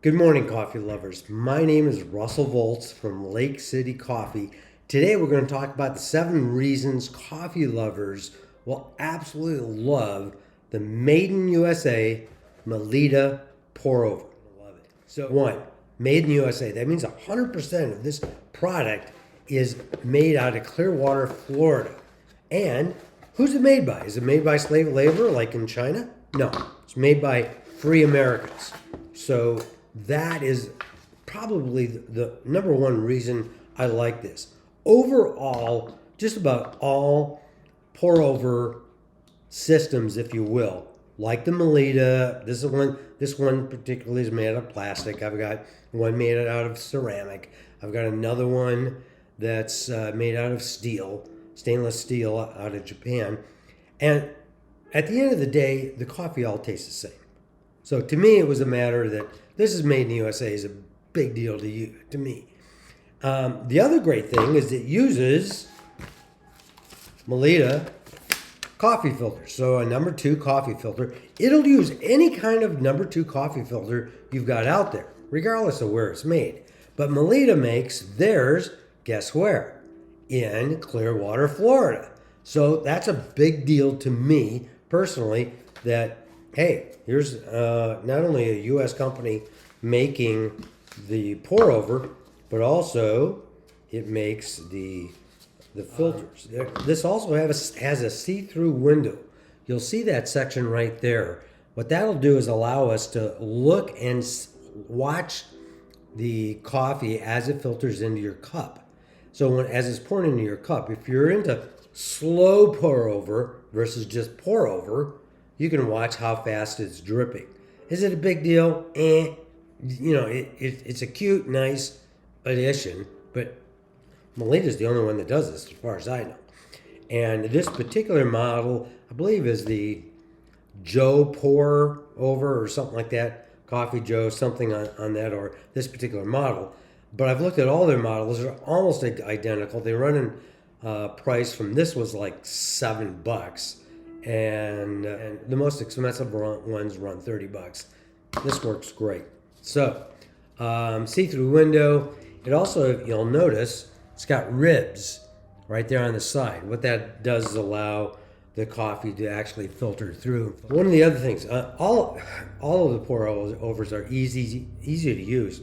Good morning, coffee lovers. My name is Russell Volts from Lake City Coffee. Today we're going to talk about the 7 reasons coffee lovers will absolutely love the Made in USA Melitta pour over. Love it. So, 1, Made in USA. That means 100% of this product is made out of Clearwater, Florida. And who's it made by? Is it made by slave labor like in China? No, it's made by free Americans. So that is probably the number one reason I like this. Overall, just about all pour over systems, if you will, like the Melitta. This one particularly is made out of plastic. I've got one made out of ceramic. I've got another one that's made out of steel, stainless steel out of Japan. And at the end of the day, the coffee all tastes the same. So to me, it was a matter that this is made in the USA is a big deal to you, to me. The other great thing is it uses Melitta coffee filters. So a number 2 coffee filter. It'll use any kind of number 2 coffee filter you've got out there, regardless of where it's made. But Melitta makes theirs, guess where? In Clearwater, Florida. So that's a big deal to me personally that, hey, here's not only a U.S. company making the pour over, but also it makes the filters. This also has a see-through window. You'll see that section right there. What that'll do is allow us to look and watch the coffee as it filters into your cup. So as it's pouring into your cup, if you're into slow pour over versus just pour over, you can watch how fast it's dripping. Is it a big deal? It's a cute, nice addition, but Melitta's the only one that does this as far as I know. And this particular model, I believe, is the Joe pour over or something like that. Coffee Joe, something on that, or this particular model. But I've looked at all their models. They're almost identical. They run in price from this was like $7. And the most expensive ones run $30. This works great. So, see-through window. It also, you'll notice, it's got ribs right there on the side. What that does is allow the coffee to actually filter through. One of the other things, all of the pour overs are easy to use.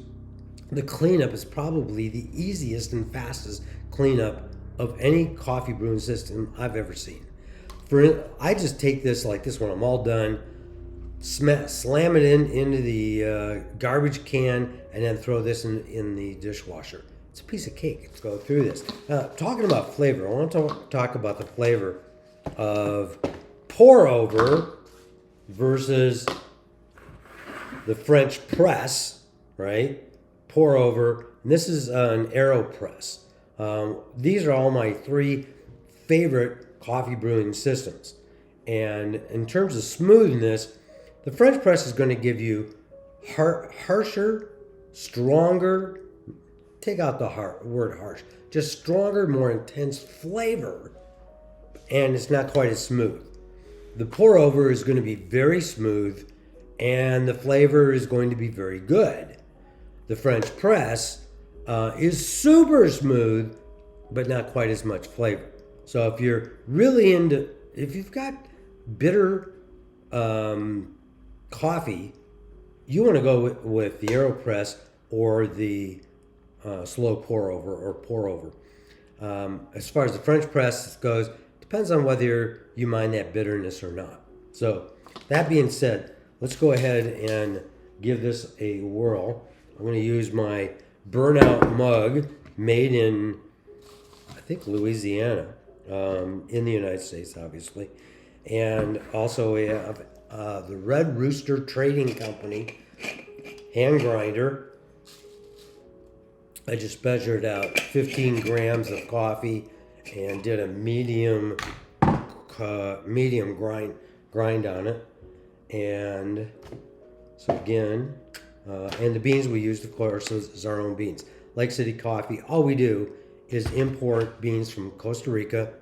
The cleanup is probably the easiest and fastest cleanup of any coffee brewing system I've ever seen. I just take this like this when I'm all done, slam it into the garbage can, and then throw this in the dishwasher. It's a piece of cake. Let's go through this. Talking about flavor, I want to talk about the flavor of pour over versus the French press, right? Pour over. And this is an AeroPress. These are all my 3 favorite coffee brewing systems. And in terms of smoothness, the French press is going to give you harsher, stronger, take out the word harsh, just stronger, more intense flavor, and it's not quite as smooth. The pour over is going to be very smooth, and the flavor is going to be very good. The French press is super smooth, but not quite as much flavor. So if you're really if you've got bitter coffee, you want to go with the AeroPress or the slow pour over or pour over. As far as the French press goes, depends on whether you mind that bitterness or not. So that being said, let's go ahead and give this a whirl. I'm going to use my burnout mug made in, I think, Louisiana, in the United States, obviously. And also we have the Red Rooster Trading Company hand grinder. I just measured out 15 grams of coffee and did a medium grind on it. And so again, and the beans we used, of course, is our own beans. Lake City Coffee, all we do is import beans from Costa Rica.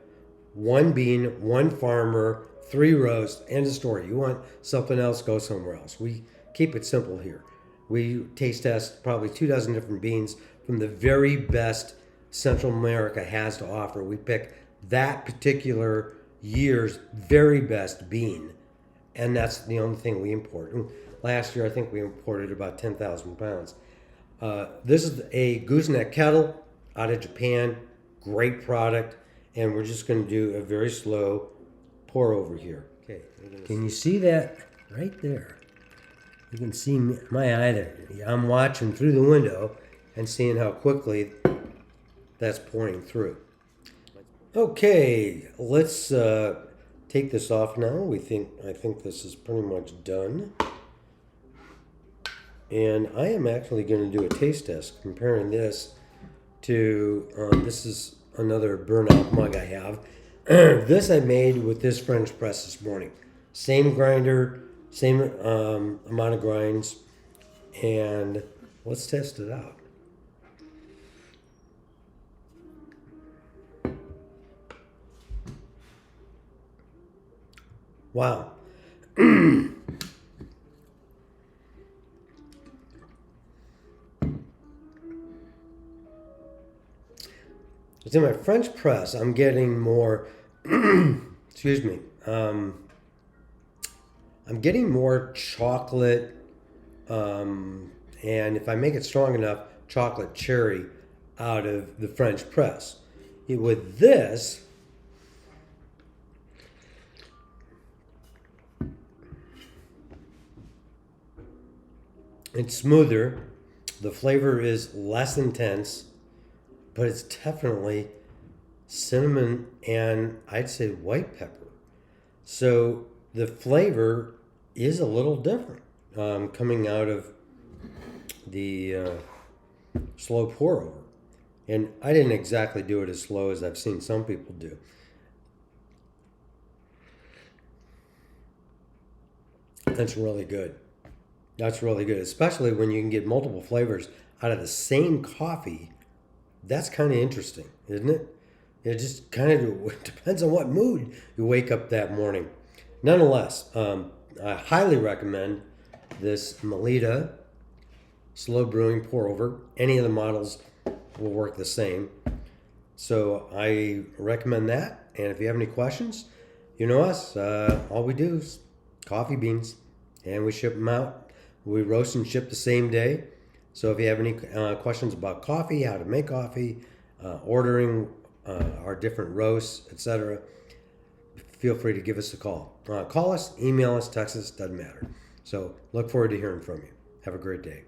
1 bean, 1 farmer, 3 roasts, end of story. You want something else, go somewhere else. We keep it simple here. We taste test probably 24 different beans from the very best Central America has to offer. We pick that particular year's very best bean, and that's the only thing we import. And last year, I think we imported about 10,000 pounds. This is a gooseneck kettle out of Japan. Great product, and we're just going to do a very slow pour over here. Okay, can you see that right there? You can see my eye there. I'm watching through the window and seeing how quickly that's pouring through. Okay, let's take this off now. I think this is pretty much done. And I am actually going to do a taste test comparing this to, this is another burnout mug I have. This I made with this French press this morning. Same grinder, same amount of grinds, and let's test it out. Wow. It's in my French press. I'm getting more, excuse me, I'm getting more chocolate, and if I make it strong enough, chocolate cherry out of the French press. With this, it's smoother. The flavor is less intense, but it's definitely cinnamon and I'd say white pepper. So the flavor is a little different coming out of the slow pour over. And I didn't exactly do it as slow as I've seen some people do. That's really good. That's really good, especially when you can get multiple flavors out of the same coffee. That's kind of interesting, isn't it? It just kind of depends on what mood you wake up that morning. Nonetheless, I highly recommend this Melitta slow brewing pour over. Any of the models will work the same. So I recommend that. And if you have any questions, you know us. All we do is coffee beans, and we ship them out. We roast and ship the same day. So if you have any questions about coffee, how to make coffee, ordering our different roasts, etc., feel free to give us a call. Call us, email us, text us, doesn't matter. So look forward to hearing from you. Have a great day.